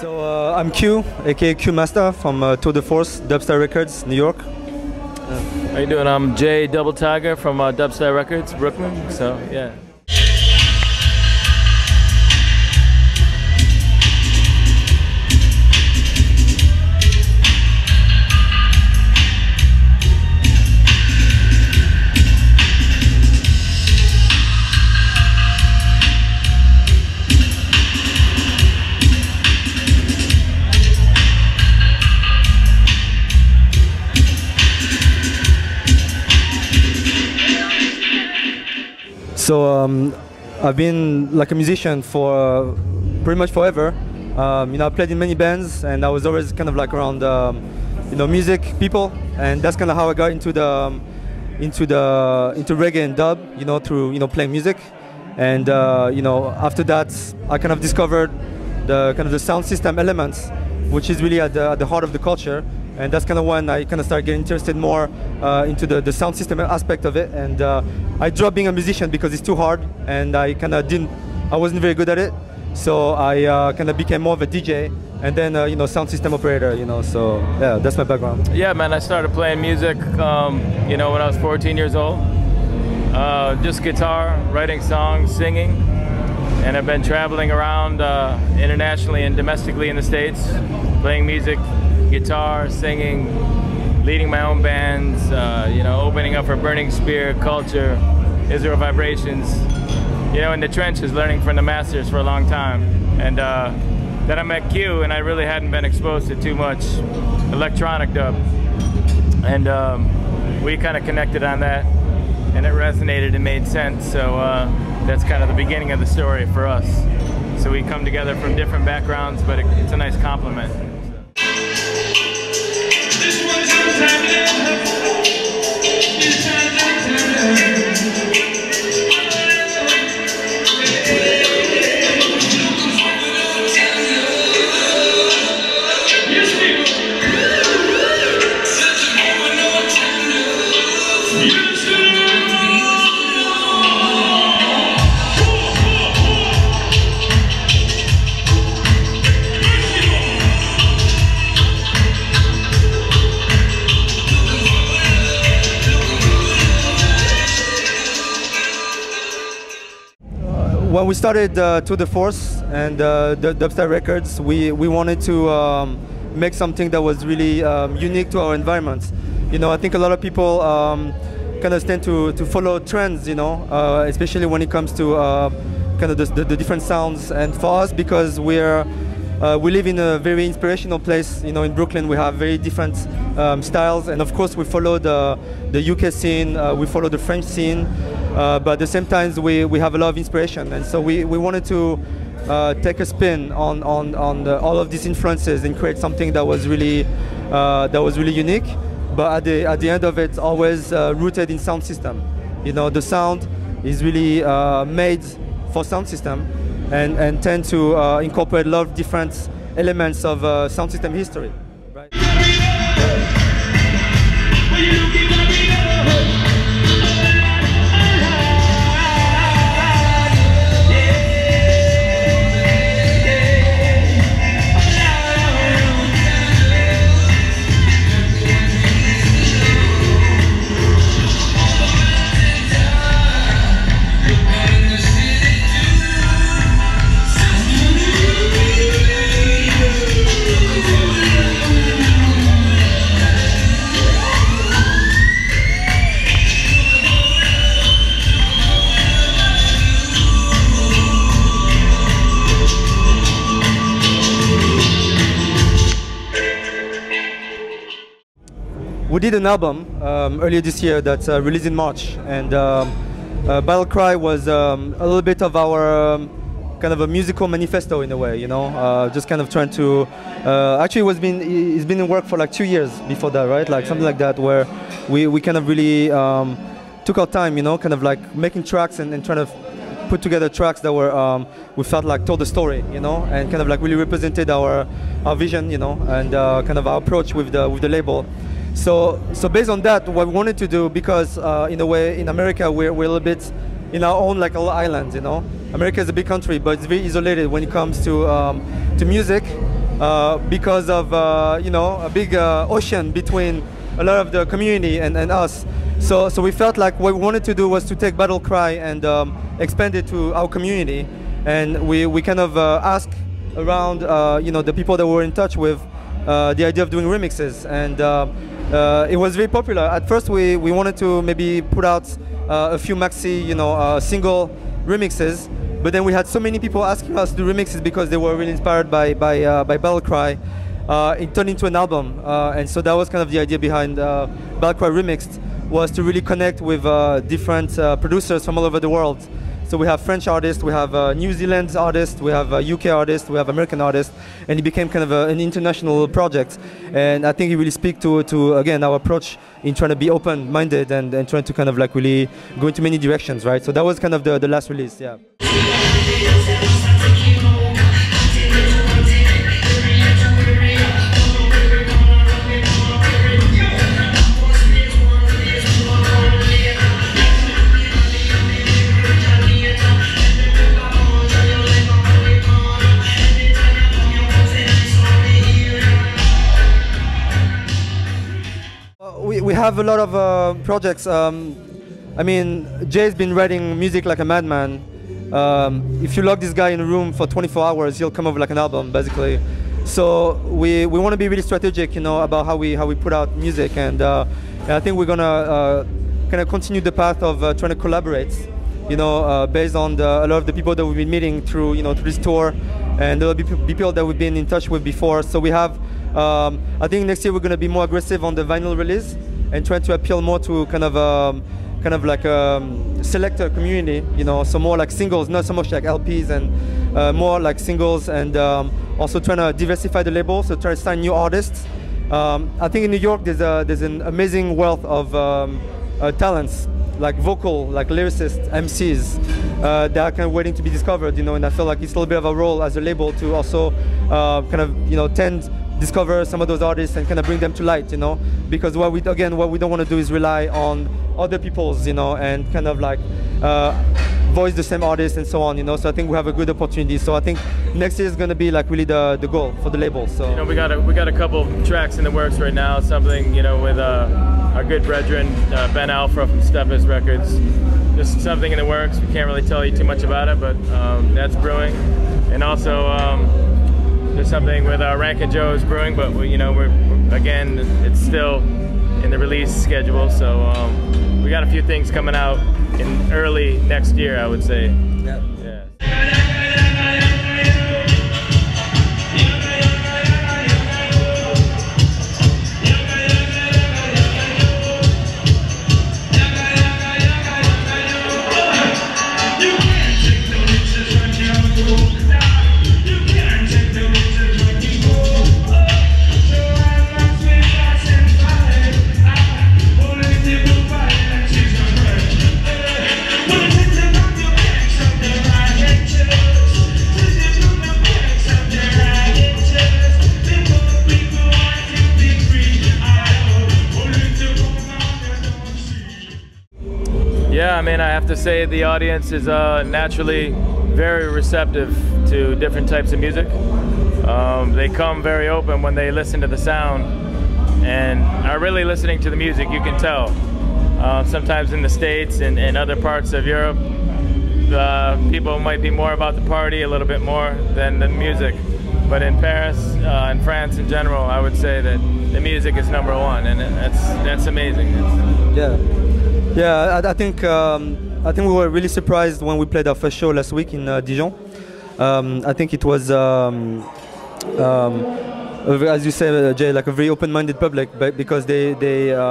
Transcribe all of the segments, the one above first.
So I'm Q, aka Q-Mastah from Tour de Force, Dubstyle Records, New York. How you doing? I'm Jay Double Tiger from Dubstyle Records, Brooklyn. So yeah. So I've been like a musician for pretty much forever. You know, I played in many bands, and I was always kind of like around, you know, music people, and that's kind of how I got into reggae and dub. You know, through playing music, and you know, after that, I kind of discovered the sound system elements, which is really at the heart of the culture. And that's kind of when I kind of started getting interested more into the sound system aspect of it. And I dropped being a musician because it's too hard, and I wasn't very good at it. So I kind of became more of a DJ, and then you know, sound system operator. You know, so yeah, that's my background. Yeah, man, I started playing music, you know, when I was 14 years old. Just guitar, writing songs, singing, and I've been traveling around internationally and domestically in the States, playing music. Guitar, singing, leading my own bands, you know, opening up for Burning Spear, Culture, Israel Vibrations, you know, in the trenches, learning from the masters for a long time. And then I met Q, and I really hadn't been exposed to too much electronic dub. And we kind of connected on that, and it resonated and made sense. So that's kind of the beginning of the story for us. So we come together from different backgrounds, but it's a nice compliment. When we started Tour de Force and the Dubstyle Records, we wanted to make something that was really unique to our environment. You know, I think a lot of people kind of tend to follow trends, you know, especially when it comes to kind of the different sounds. And for us, because we live in a very inspirational place, you know, in Brooklyn, we have very different styles, and of course we follow the UK scene, we follow the French scene, but at the same time we have a lot of inspiration, and so we wanted to take a spin on all of these influences and create something that was really unique, but at the end of it, always rooted in sound system. You know, the sound is really made for sound system, and tend to incorporate a lot of different elements of sound system history. Right? We did an album earlier this year that's released in March, and Battle Cry was a little bit of our kind of a musical manifesto in a way, you know, just kind of trying to, actually it's been in work for like 2 years before that, right? Like something like that, where we kind of really took our time, you know, kind of like making tracks and trying to put together tracks that were, we felt like told the story, you know, and kind of like really represented our vision, you know, and kind of our approach with the label. So based on that, what we wanted to do, because in a way in America we're a little bit in our own like a little island, you know. America is a big country, but it's very isolated when it comes to music. because of you know, a big ocean between a lot of the community and us. So we felt like what we wanted to do was to take Battle Cry and expand it to our community, and we kind of asked around you know, the people that we were in touch with the idea of doing remixes, and it was very popular. At first we wanted to maybe put out a few maxi, you know, single remixes, but then we had so many people asking us to do remixes because they were really inspired by Battle Cry. It turned into an album, and so that was kind of the idea behind Battle Cry Remixed, was to really connect with different producers from all over the world. So we have French artists, we have New Zealand artists, we have UK artists, we have American artists, and it became kind of an international project. And I think it really speaks to again, our approach in trying to be open-minded and trying to kind of like really go into many directions, right? So that was kind of the last release, yeah. We have a lot of projects. I mean, Jay's been writing music like a madman. If you lock this guy in a room for 24 hours, he'll come up with like an album, basically. So we want to be really strategic, you know, about how we put out music, and I think we're gonna kind of continue the path of trying to collaborate, you know, based on a lot of the people that we've been meeting through, you know, through this tour, and there'll be people that we've been in touch with before. So we have, I think next year we're gonna be more aggressive on the vinyl release and trying to appeal more to kind of like a selector community, you know, so more like singles, not so much like LPs, and more like singles, and also trying to diversify the label, so trying to sign new artists. I think in New York there's an amazing wealth of talents, like vocal, like lyricists, MCs, that are kind of waiting to be discovered, you know, and I feel like it's a little bit of a role as a label to also kind of, you know, discover some of those artists and kind of bring them to light, you know, because what we don't want to do is rely on other people's, you know, and kind of like voice the same artists and so on, you know. So I think we have a good opportunity. So I think next year is going to be like really the goal for the label. So you know, we got a couple tracks in the works right now. Something, you know, with our good brethren Ben Alpha from Steppers Records. Just something in the works. We can't really tell you too much about it, but that's brewing. And also there's something with Rankin Joe's brewing, but you know, we're again, it's still in the release schedule. So we got a few things coming out in early next year, I would say. Yeah. Yeah, I mean, I have to say the audience is naturally very receptive to different types of music. They come very open when they listen to the sound and are really listening to the music, you can tell. Sometimes in the States and other parts of Europe, people might be more about the party a little bit more than the music. But in Paris and France in general, I would say that the music is #1, and that's amazing. Yeah, I think we were really surprised when we played our first show last week in Dijon. I think it was, as you say, Jay, like a very open-minded public, but because they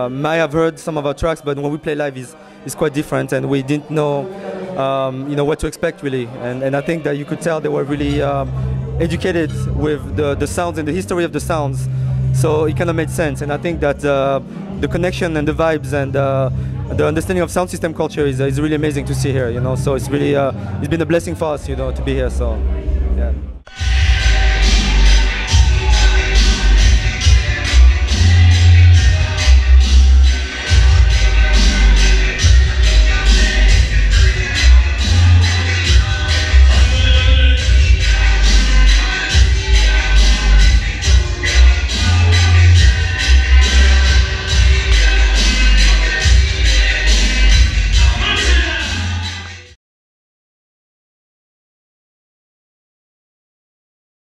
might have heard some of our tracks, but when we play live, is quite different, and we didn't know, you know, what to expect really. And I think that you could tell they were really educated with the sounds and the history of the sounds, so it kind of made sense. And I think that the connection and the vibes and the understanding of sound system culture is really amazing to see here, you know. So it's really it's been a blessing for us, you know, to be here. So yeah.